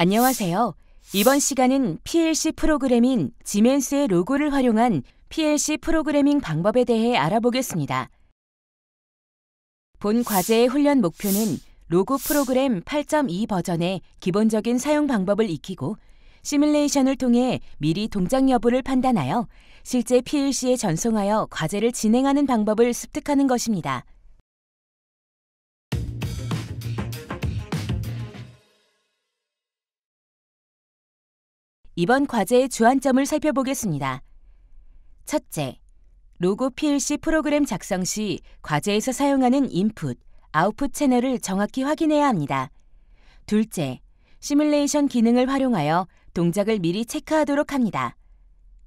안녕하세요. 이번 시간은 PLC 프로그래밍 지멘스의 로고를 활용한 PLC 프로그래밍 방법에 대해 알아보겠습니다. 본 과제의 훈련 목표는 로고 프로그램 8.2 버전의 기본적인 사용 방법을 익히고 시뮬레이션을 통해 미리 동작 여부를 판단하여 실제 PLC에 전송하여 과제를 진행하는 방법을 습득하는 것입니다. 이번 과제의 주안점을 살펴보겠습니다. 첫째, 로고 PLC 프로그램 작성 시 과제에서 사용하는 인풋, 아웃풋 채널을 정확히 확인해야 합니다. 둘째, 시뮬레이션 기능을 활용하여 동작을 미리 체크하도록 합니다.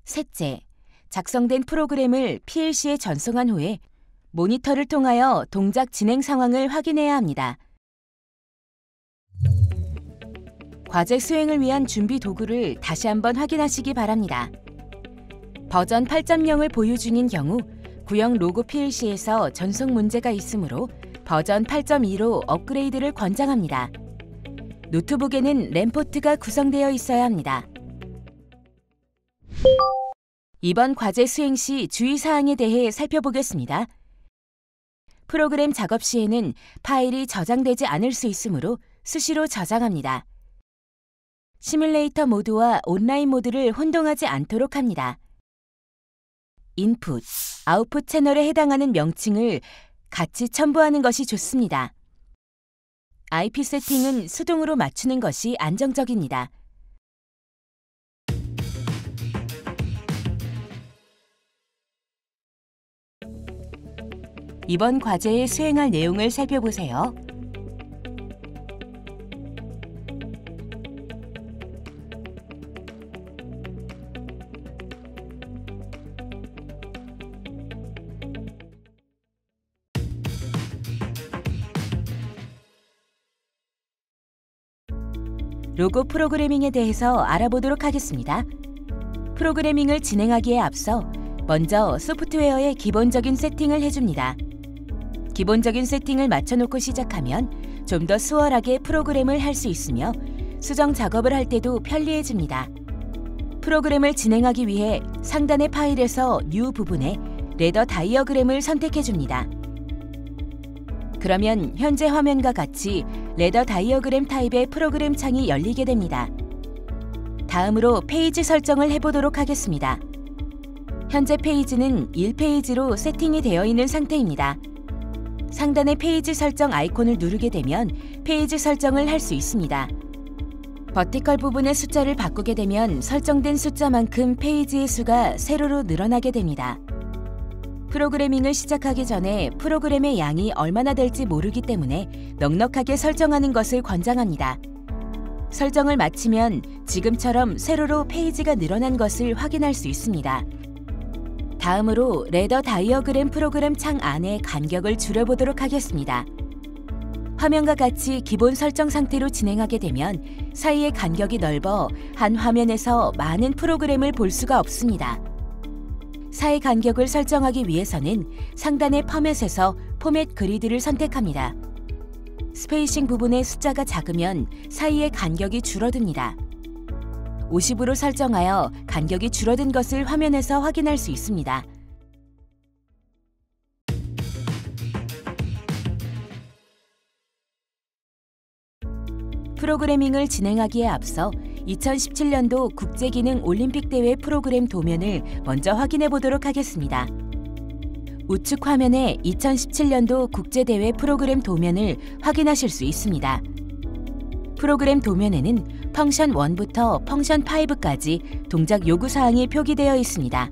셋째, 작성된 프로그램을 PLC에 전송한 후에 모니터를 통하여 동작 진행 상황을 확인해야 합니다. 과제 수행을 위한 준비 도구를 다시 한번 확인하시기 바랍니다. 버전 8.0을 보유 중인 경우 구형 로고 PLC에서 전송 문제가 있으므로 버전 8.2로 업그레이드를 권장합니다. 노트북에는 램 포트가 구성되어 있어야 합니다. 이번 과제 수행 시 주의사항에 대해 살펴보겠습니다. 프로그램 작업 시에는 파일이 저장되지 않을 수 있으므로 수시로 저장합니다. 시뮬레이터 모드와 온라인 모드를 혼동하지 않도록 합니다. 인풋, 아웃풋 채널에 해당하는 명칭을 같이 첨부하는 것이 좋습니다. IP 세팅은 수동으로 맞추는 것이 안정적입니다. 이번 과제에 수행할 내용을 살펴보세요. 로고 프로그래밍에 대해서 알아보도록 하겠습니다. 프로그래밍을 진행하기에 앞서 먼저 소프트웨어의 기본적인 세팅을 해줍니다. 기본적인 세팅을 맞춰놓고 시작하면 좀 더 수월하게 프로그램을 할 수 있으며 수정 작업을 할 때도 편리해집니다. 프로그램을 진행하기 위해 상단의 파일에서 뉴 부분에 레더 다이어그램을 선택해줍니다. 그러면 현재 화면과 같이 레더 다이어그램 타입의 프로그램 창이 열리게 됩니다. 다음으로 페이지 설정을 해보도록 하겠습니다. 현재 페이지는 1페이지로 세팅이 되어 있는 상태입니다. 상단의 페이지 설정 아이콘을 누르게 되면 페이지 설정을 할 수 있습니다. 버티컬 부분의 숫자를 바꾸게 되면 설정된 숫자만큼 페이지의 수가 세로로 늘어나게 됩니다. 프로그래밍을 시작하기 전에 프로그램의 양이 얼마나 될지 모르기 때문에 넉넉하게 설정하는 것을 권장합니다. 설정을 마치면 지금처럼 세로로 페이지가 늘어난 것을 확인할 수 있습니다. 다음으로 레더 다이어그램 프로그램 창 안의 간격을 줄여보도록 하겠습니다. 화면과 같이 기본 설정 상태로 진행하게 되면 사이의 간격이 넓어 한 화면에서 많은 프로그램을 볼 수가 없습니다. 사이 간격을 설정하기 위해서는 상단의 포맷에서 포맷 그리드를 선택합니다. 스페이싱 부분의 숫자가 작으면 사이의 간격이 줄어듭니다. 50으로 설정하여 간격이 줄어든 것을 화면에서 확인할 수 있습니다. 프로그래밍을 진행하기에 앞서 2017년도 국제기능 올림픽대회 프로그램 도면을 먼저 확인해 보도록 하겠습니다. 우측 화면에 2017년도 국제대회 프로그램 도면을 확인하실 수 있습니다. 프로그램 도면에는 펑션 1부터 펑션 5까지 동작 요구사항이 표기되어 있습니다.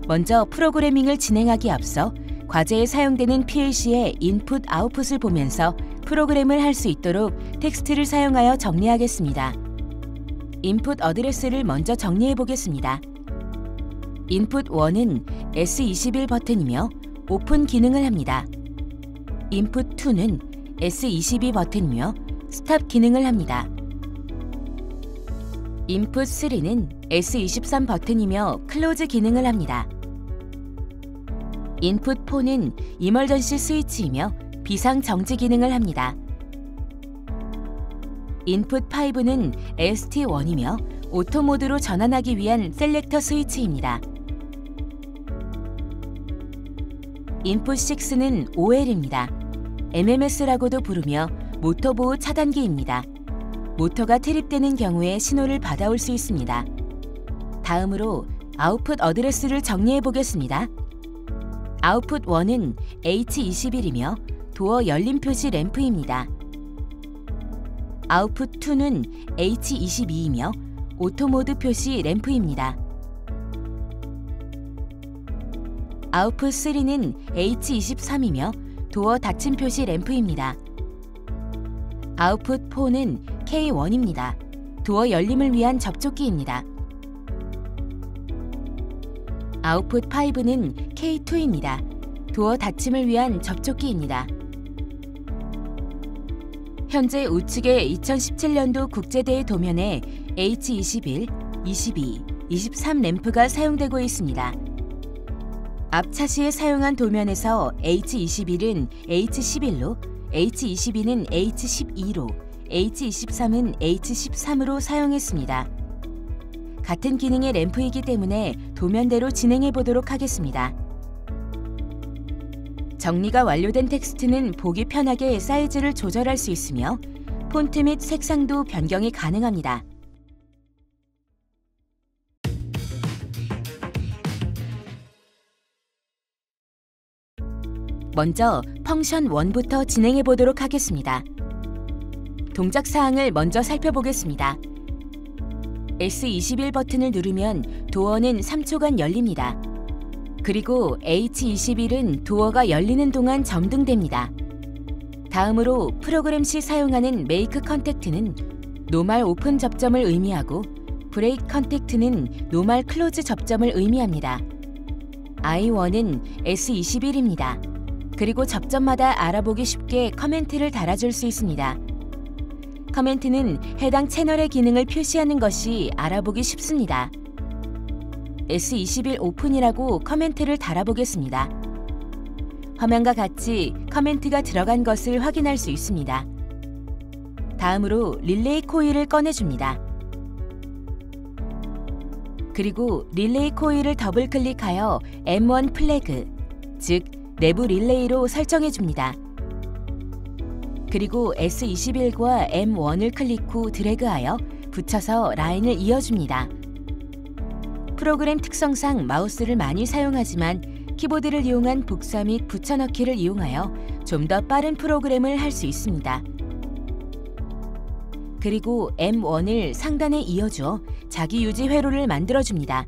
먼저 프로그래밍을 진행하기에 앞서 과제에 사용되는 PLC의 인풋, 아웃풋을 보면서 프로그램을 할 수 있도록 텍스트를 사용하여 정리하겠습니다. 인풋 어드레스를 먼저 정리해 보겠습니다. 인풋 1은 S21 버튼이며 오픈 기능을 합니다. 인풋 2는 S22 버튼이며 스탑 기능을 합니다. 인풋 3는 S23 버튼이며 클로즈 기능을 합니다. 인풋 4는 이멀전시 스위치이며 비상 정지 기능을 합니다. 인풋 5는 ST1이며 오토 모드로 전환하기 위한 셀렉터 스위치입니다. 인풋 6는 OL입니다. MMS라고도 부르며 모터 보호 차단기입니다. 모터가 트립되는 경우에 신호를 받아올 수 있습니다. 다음으로 아웃풋 어드레스를 정리해 보겠습니다. 아웃풋 1은 H21이며 도어 열림 표시 램프입니다. 아웃풋 2는 H22이며 오토 모드 표시 램프입니다. 아웃풋 3는 H23이며 도어 닫힘 표시 램프입니다. 아웃풋 4는 K1입니다. 도어 열림을 위한 접촉기입니다. 아웃풋 5는 K2입니다. 도어 닫힘을 위한 접촉기입니다. 현재 우측의 2017년도 국제대회 도면에 H21, 22, 23 램프가 사용되고 있습니다. 앞 차시에 사용한 도면에서 H21은 H11로, H22는 H12로, H23은 H13으로 사용했습니다. 같은 기능의 램프이기 때문에 도면대로 진행해 보도록 하겠습니다. 정리가 완료된 텍스트는 보기 편하게 사이즈를 조절할 수 있으며 폰트 및 색상도 변경이 가능합니다. 먼저 펑션 1부터 진행해 보도록 하겠습니다. 동작 사항을 먼저 살펴보겠습니다. S21 버튼을 누르면 도어는 3초간 열립니다. 그리고 H21은 도어가 열리는 동안 점등됩니다. 다음으로 프로그램 시 사용하는 메이크 컨택트는 노멀 오픈 접점을 의미하고 브레이크 컨택트는 노멀 클로즈 접점을 의미합니다. I1은 S21입니다. 그리고 접점마다 알아보기 쉽게 커멘트를 달아줄 수 있습니다. 커멘트는 해당 채널의 기능을 표시하는 것이 알아보기 쉽습니다. S21 오픈이라고 커멘트를 달아보겠습니다. 화면과 같이 커멘트가 들어간 것을 확인할 수 있습니다. 다음으로 릴레이 코일을 꺼내줍니다. 그리고 릴레이 코일을 더블 클릭하여 M1 플래그, 즉 내부 릴레이로 설정해줍니다. 그리고 S21과 M1을 클릭 후 드래그하여 붙여서 라인을 이어줍니다. 프로그램 특성상 마우스를 많이 사용하지만 키보드를 이용한 복사 및 붙여넣기를 이용하여 좀 더 빠른 프로그램을 할 수 있습니다. 그리고 M1을 상단에 이어주어 자기 유지 회로를 만들어줍니다.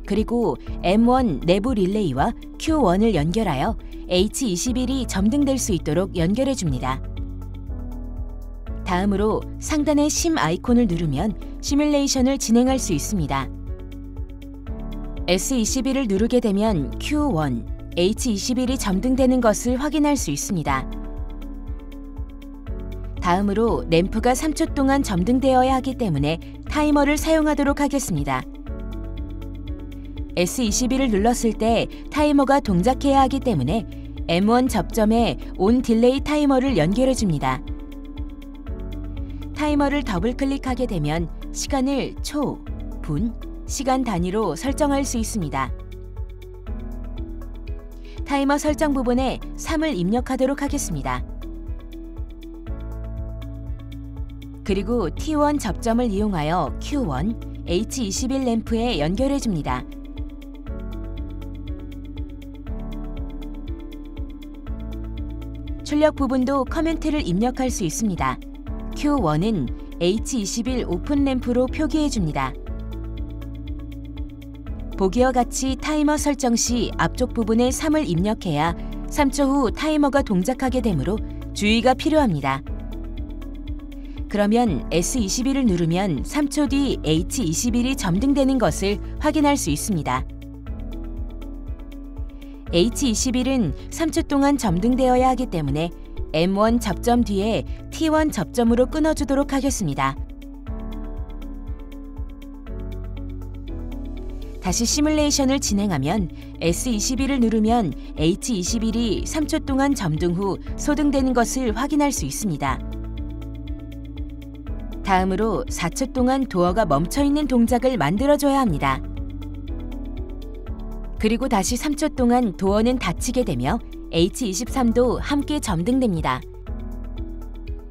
그리고 M1 내부 릴레이와 Q1을 연결하여 H21이 점등될 수 있도록 연결해줍니다. 다음으로 상단의 심 아이콘을 누르면 시뮬레이션을 진행할 수 있습니다. S21을 누르게 되면 Q1, H21이 점등되는 것을 확인할 수 있습니다. 다음으로 램프가 3초 동안 점등되어야 하기 때문에 타이머를 사용하도록 하겠습니다. S21을 눌렀을 때 타이머가 동작해야 하기 때문에 M1 접점에 온 딜레이 타이머를 연결해줍니다. 타이머를 더블 클릭하게 되면 시간을 초, 분, 시간 단위로 설정할 수 있습니다. 타이머 설정 부분에 3을 입력하도록 하겠습니다. 그리고 T1 접점을 이용하여 Q1, H21 램프에 연결해줍니다. 출력 부분도 커멘트를 입력할 수 있습니다. Q1은 H21 오픈 램프로 표기해줍니다. 보기와 같이 타이머 설정 시 앞쪽 부분에 3을 입력해야 3초 후 타이머가 동작하게 되므로 주의가 필요합니다. 그러면 S21을 누르면 3초 뒤 H21이 점등되는 것을 확인할 수 있습니다. H21은 3초 동안 점등되어야 하기 때문에 M1 접점 뒤에 T1 접점으로 끊어주도록 하겠습니다. 다시 시뮬레이션을 진행하면 S21을 누르면 H21이 3초 동안 점등 후 소등되는 것을 확인할 수 있습니다. 다음으로 4초 동안 도어가 멈춰있는 동작을 만들어줘야 합니다. 그리고 다시 3초 동안 도어는 닫히게 되며 H23도 함께 점등됩니다.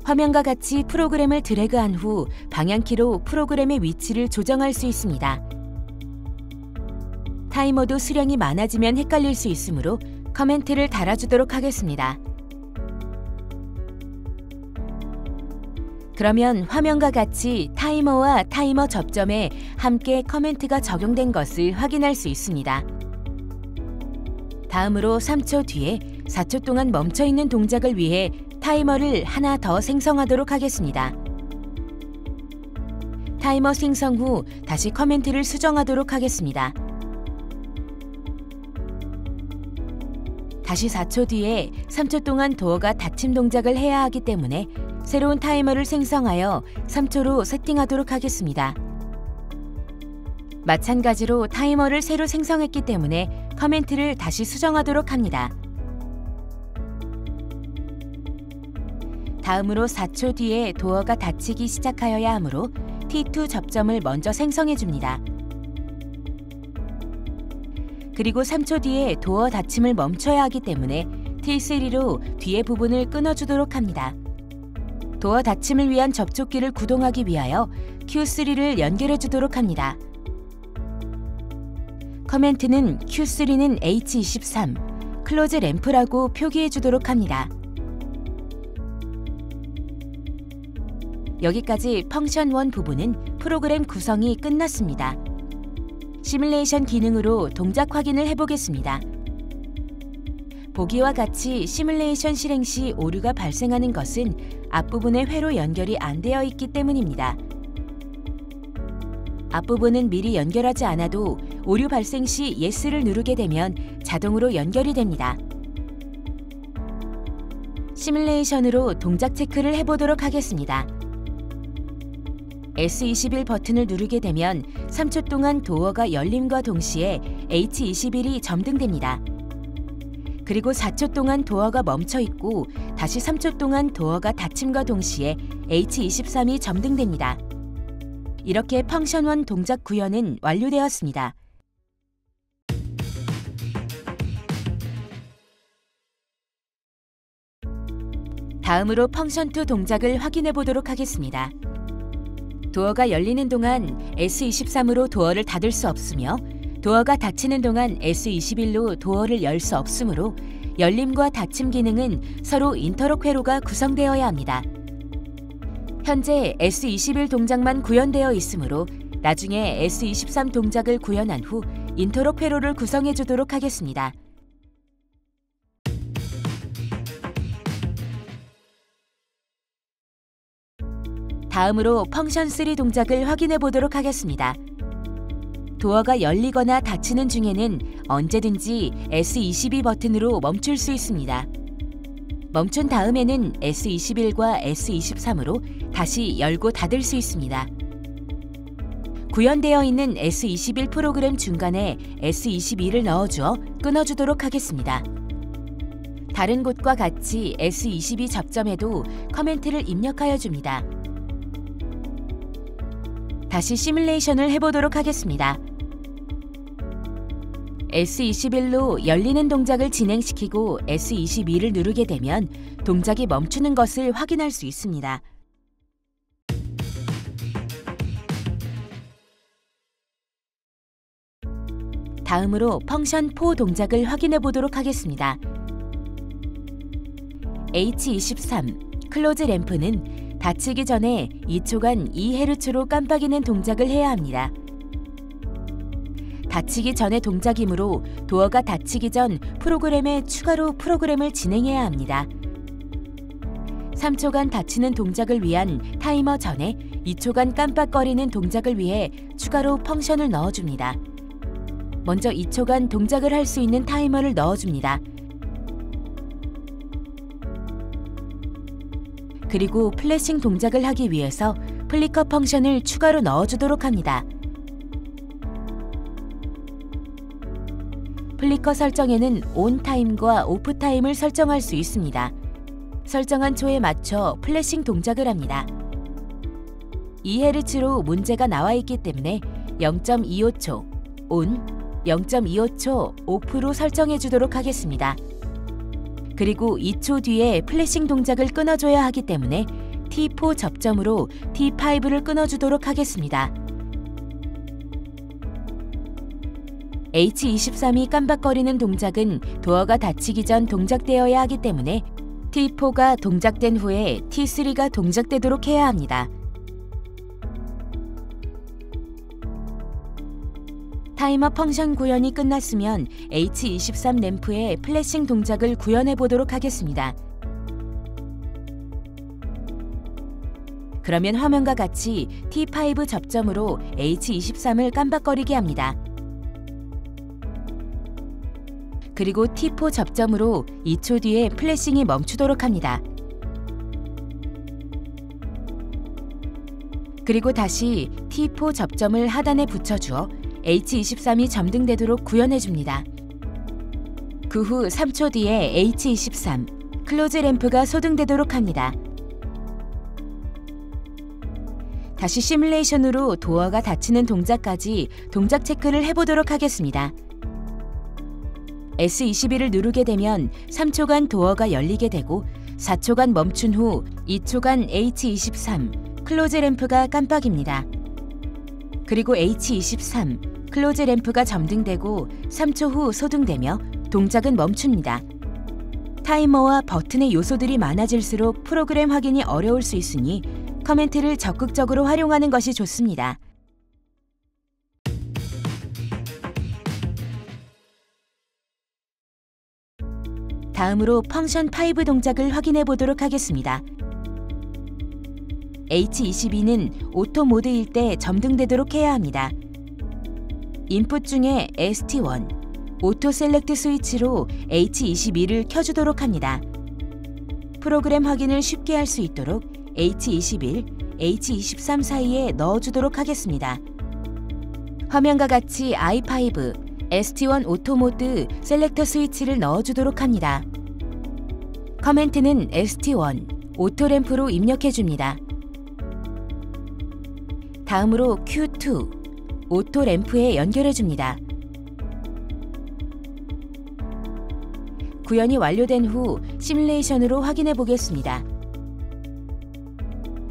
화면과 같이 프로그램을 드래그한 후 방향키로 프로그램의 위치를 조정할 수 있습니다. 타이머도 수량이 많아지면 헷갈릴 수 있으므로 커멘트를 달아주도록 하겠습니다. 그러면 화면과 같이 타이머와 타이머 접점에 함께 커멘트가 적용된 것을 확인할 수 있습니다. 다음으로 3초 뒤에 4초 동안 멈춰있는 동작을 위해 타이머를 하나 더 생성하도록 하겠습니다. 타이머 생성 후 다시 커멘트를 수정하도록 하겠습니다. 다시 4초 뒤에 3초 동안 도어가 닫힘 동작을 해야 하기 때문에 새로운 타이머를 생성하여 3초로 세팅하도록 하겠습니다. 마찬가지로 타이머를 새로 생성했기 때문에 커멘트를 다시 수정하도록 합니다. 다음으로 4초 뒤에 도어가 닫히기 시작하여야 하므로 T2 접점을 먼저 생성해 줍니다. 그리고 3초 뒤에 도어 닫힘을 멈춰야 하기 때문에 T3로 뒤의 부분을 끊어주도록 합니다. 도어 닫힘을 위한 접촉기를 구동하기 위하여 Q3를 연결해 주도록 합니다. 커멘트는 Q3는 H23, 클로즈 램프라고 표기해 주도록 합니다. 여기까지 펑션 1 부분은 프로그램 구성이 끝났습니다. 시뮬레이션 기능으로 동작 확인을 해보겠습니다. 보기와 같이 시뮬레이션 실행 시 오류가 발생하는 것은 앞부분의 회로 연결이 안 되어 있기 때문입니다. 앞부분은 미리 연결하지 않아도 오류 발생 시 Yes를 누르게 되면 자동으로 연결이 됩니다. 시뮬레이션으로 동작 체크를 해보도록 하겠습니다. S21 버튼을 누르게 되면 3초 동안 도어가 열림과 동시에 H21이 점등됩니다. 그리고 4초 동안 도어가 멈춰 있고 다시 3초 동안 도어가 닫힘과 동시에 H23이 점등됩니다. 이렇게 펑션 1 동작 구현은 완료되었습니다. 다음으로 펑션 2 동작을 확인해 보도록 하겠습니다. 도어가 열리는 동안 S23으로 도어를 닫을 수 없으며 도어가 닫히는 동안 S21로 도어를 열 수 없으므로 열림과 닫힘 기능은 서로 인터록 회로가 구성되어야 합니다. 현재 S21 동작만 구현되어 있으므로 나중에 S23 동작을 구현한 후 인터록 회로를 구성해 주도록 하겠습니다. 다음으로 펑션 3 동작을 확인해 보도록 하겠습니다. 도어가 열리거나 닫히는 중에는 언제든지 S22 버튼으로 멈출 수 있습니다. 멈춘 다음에는 S21과 S23으로 다시 열고 닫을 수 있습니다. 구현되어 있는 S21 프로그램 중간에 S22를 넣어주어 끊어주도록 하겠습니다. 다른 곳과 같이 S22 접점에도 커멘트를 입력하여 줍니다. 다시 시뮬레이션을 해보도록 하겠습니다. S21로 열리는 동작을 진행시키고 S22를 누르게 되면 동작이 멈추는 것을 확인할 수 있습니다. 다음으로 펑션 4 동작을 확인해 보도록 하겠습니다. H23 클로즈 램프는 닫히기 전에 2초간 2Hz로 깜빡이는 동작을 해야 합니다. 닫히기 전의 동작이므로 도어가 닫히기 전 프로그램에 추가로 프로그램을 진행해야 합니다. 3초간 닫히는 동작을 위한 타이머 전에 2초간 깜빡거리는 동작을 위해 추가로 펑션을 넣어줍니다. 먼저 2초간 동작을 할 수 있는 타이머를 넣어줍니다. 그리고 플래싱 동작을 하기 위해서 플리커 펑션을 추가로 넣어주도록 합니다. 플리커 설정에는 온 타임과 오프 타임을 설정할 수 있습니다. 설정한 초에 맞춰 플래싱 동작을 합니다. 2Hz로 문제가 나와 있기 때문에 0.25초 ON, 0.25초 OFF로 설정해 주도록 하겠습니다. 그리고 2초 뒤에 플래싱 동작을 끊어줘야 하기 때문에 T4 접점으로 T5를 끊어주도록 하겠습니다. H23이 깜박거리는 동작은 도어가 닫히기 전 동작되어야 하기 때문에 T4가 동작된 후에 T3가 동작되도록 해야 합니다. 타이머 펑션 구현이 끝났으면 H23 램프의 플래싱 동작을 구현해 보도록 하겠습니다. 그러면 화면과 같이 T5 접점으로 H23을 깜박거리게 합니다. 그리고 T4 접점으로 2초 뒤에 플래싱이 멈추도록 합니다. 그리고 다시 T4 접점을 하단에 붙여주어 H23이 점등되도록 구현해줍니다. 그 후 3초 뒤에 H23, 클로즈 램프가 소등되도록 합니다. 다시 시뮬레이션으로 도어가 닫히는 동작까지 동작 체크를 해보도록 하겠습니다. S21을 누르게 되면 3초간 도어가 열리게 되고 4초간 멈춘 후 2초간 H23, 클로즈 램프가 깜빡입니다. 그리고 H23, 클로즈 램프가 점등되고 3초 후 소등되며 동작은 멈춥니다. 타이머와 버튼의 요소들이 많아질수록 프로그램 확인이 어려울 수 있으니 커멘트를 적극적으로 활용하는 것이 좋습니다. 다음으로 펑션 5 동작을 확인해 보도록 하겠습니다. H22는 오토 모드일 때 점등되도록 해야 합니다. 인풋 중에 ST1, 오토 셀렉트 스위치로 H22를 켜주도록 합니다. 프로그램 확인을 쉽게 할 수 있도록 H21, H23 사이에 넣어주도록 하겠습니다. 화면과 같이 i5, ST1 오토 모드 셀렉터 스위치를 넣어주도록 합니다. 커멘트는 ST1, 오토 램프로 입력해줍니다. 다음으로 Q2, 오토 램프에 연결해줍니다. 구현이 완료된 후 시뮬레이션으로 확인해 보겠습니다.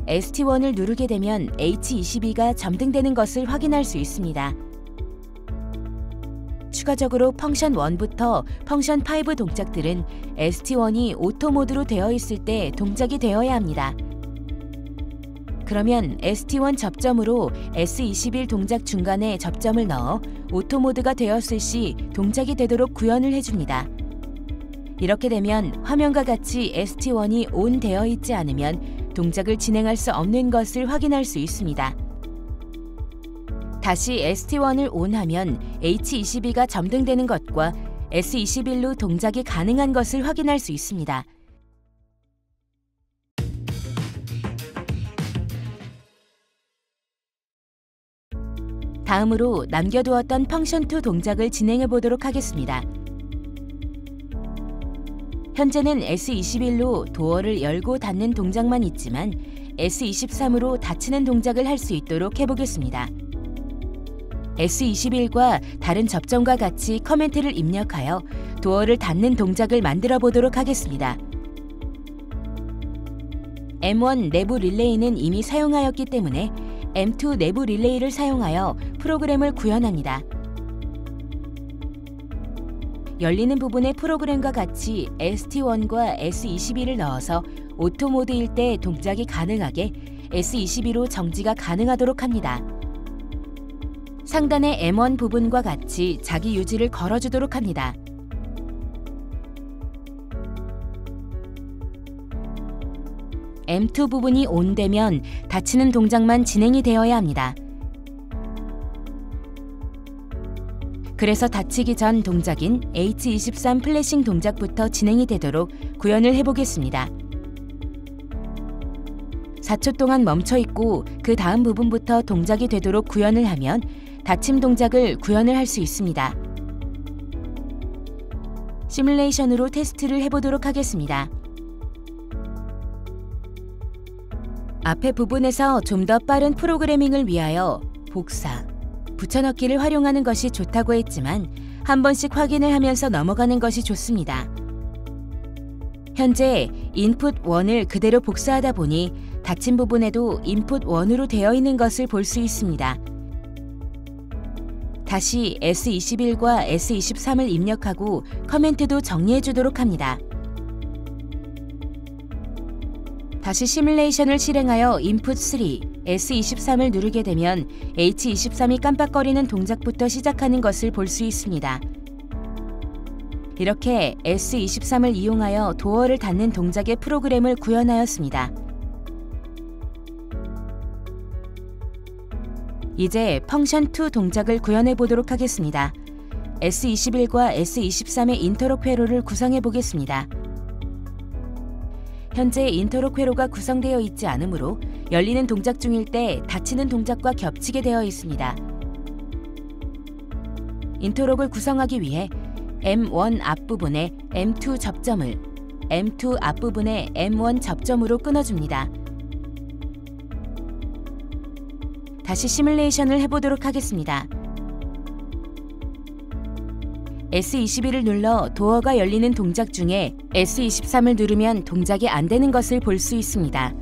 ST1을 누르게 되면 H22가 점등되는 것을 확인할 수 있습니다. 추가적으로 펑션 1부터 펑션 5 동작들은 ST1이 오토 모드로 되어 있을 때 동작이 되어야 합니다. 그러면 ST1 접점으로 S21 동작 중간에 접점을 넣어 오토 모드가 되었을 시 동작이 되도록 구현을 해줍니다. 이렇게 되면 화면과 같이 ST1이 ON 되어 있지 않으면 동작을 진행할 수 없는 것을 확인할 수 있습니다. 다시 ST1을 ON하면 H22가 점등되는 것과 S21로 동작이 가능한 것을 확인할 수 있습니다. 다음으로 남겨두었던 펑션 2 동작을 진행해 보도록 하겠습니다. 현재는 S21로 도어를 열고 닫는 동작만 있지만 S23으로 닫히는 동작을 할 수 있도록 해보겠습니다. S21과 다른 접점과 같이 커멘트를 입력하여 도어를 닫는 동작을 만들어 보도록 하겠습니다. M1 내부 릴레이는 이미 사용하였기 때문에 M2 내부 릴레이를 사용하여 프로그램을 구현합니다. 열리는 부분의 프로그램과 같이 ST1과 S22를 넣어서 오토 모드일 때 동작이 가능하게 S22로 정지가 가능하도록 합니다. 상단의 M1 부분과 같이 자기 유지를 걸어주도록 합니다. M2 부분이 ON되면 닫히는 동작만 진행이 되어야 합니다. 그래서 닫히기 전 동작인 H23 플래싱 동작부터 진행이 되도록 구현을 해보겠습니다. 4초 동안 멈춰 있고 그 다음 부분부터 동작이 되도록 구현을 하면 닫힘 동작을 구현을 할 수 있습니다. 시뮬레이션으로 테스트를 해보도록 하겠습니다. 앞에 부분에서 좀 더 빠른 프로그래밍을 위하여 복사, 붙여넣기를 활용하는 것이 좋다고 했지만 한 번씩 확인을 하면서 넘어가는 것이 좋습니다. 현재 인풋 1을 그대로 복사하다 보니 닫힌 부분에도 인풋 1으로 되어 있는 것을 볼 수 있습니다. 다시 S21과 S23을 입력하고 커멘트도 정리해 주도록 합니다. 다시 시뮬레이션을 실행하여 인풋 3, S23을 누르게 되면 H23이 깜빡거리는 동작부터 시작하는 것을 볼 수 있습니다. 이렇게 S23을 이용하여 도어를 닫는 동작의 프로그램을 구현하였습니다. 이제 펑션 2 동작을 구현해 보도록 하겠습니다. S21과 S23의 인터록 회로를 구성해 보겠습니다. 현재 인터록 회로가 구성되어 있지 않으므로 열리는 동작 중일 때 닫히는 동작과 겹치게 되어 있습니다. 인터록을 구성하기 위해 M1 앞부분에 M2 접점을 M2 앞부분에 M1 접점으로 끊어줍니다. 다시 시뮬레이션을 해보도록 하겠습니다. S21을 눌러 도어가 열리는 동작 중에 S23을 누르면 동작이 안 되는 것을 볼 수 있습니다.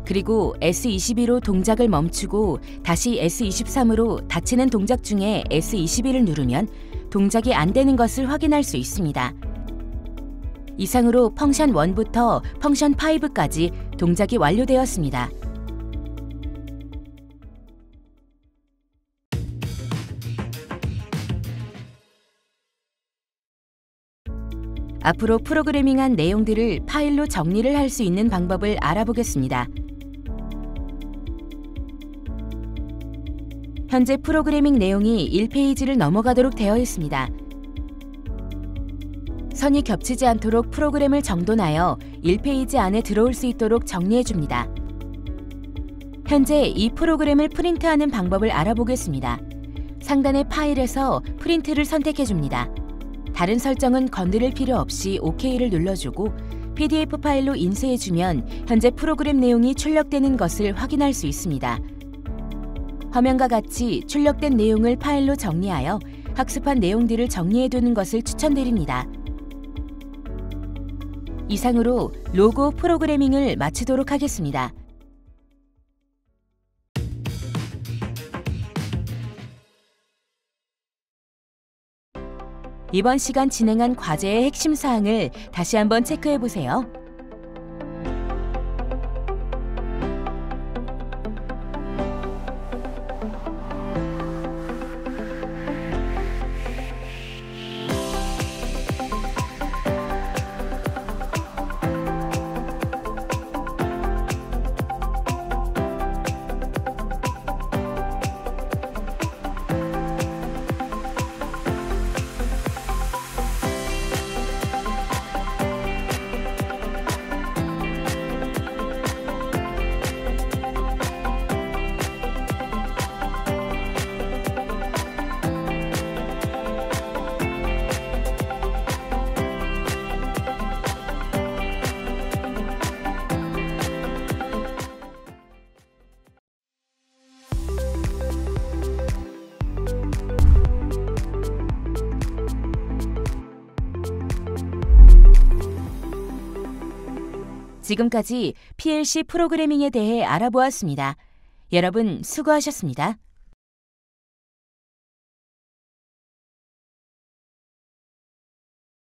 그리고 S22로 동작을 멈추고 다시 S23으로 닫히는 동작 중에 S21을 누르면 동작이 안 되는 것을 확인할 수 있습니다. 이상으로 펑션 1부터 펑션 5까지 동작이 완료되었습니다. 앞으로 프로그래밍한 내용들을 파일로 정리를 할 수 있는 방법을 알아보겠습니다. 현재 프로그래밍 내용이 1페이지를 넘어가도록 되어 있습니다. 선이 겹치지 않도록 프로그램을 정돈하여 1페이지 안에 들어올 수 있도록 정리해 줍니다. 현재 이 프로그램을 프린트하는 방법을 알아보겠습니다. 상단의 파일에서 프린트를 선택해 줍니다. 다른 설정은 건드릴 필요 없이 OK를 눌러주고 PDF 파일로 인쇄해주면 현재 프로그램 내용이 출력되는 것을 확인할 수 있습니다. 화면과 같이 출력된 내용을 파일로 정리하여 학습한 내용들을 정리해두는 것을 추천드립니다. 이상으로 로고 프로그래밍을 마치도록 하겠습니다. 이번 시간 진행한 과제의 핵심 사항을 다시 한번 체크해 보세요. 지금까지 PLC 프로그래밍에 대해 알아보았습니다. 여러분 수고하셨습니다.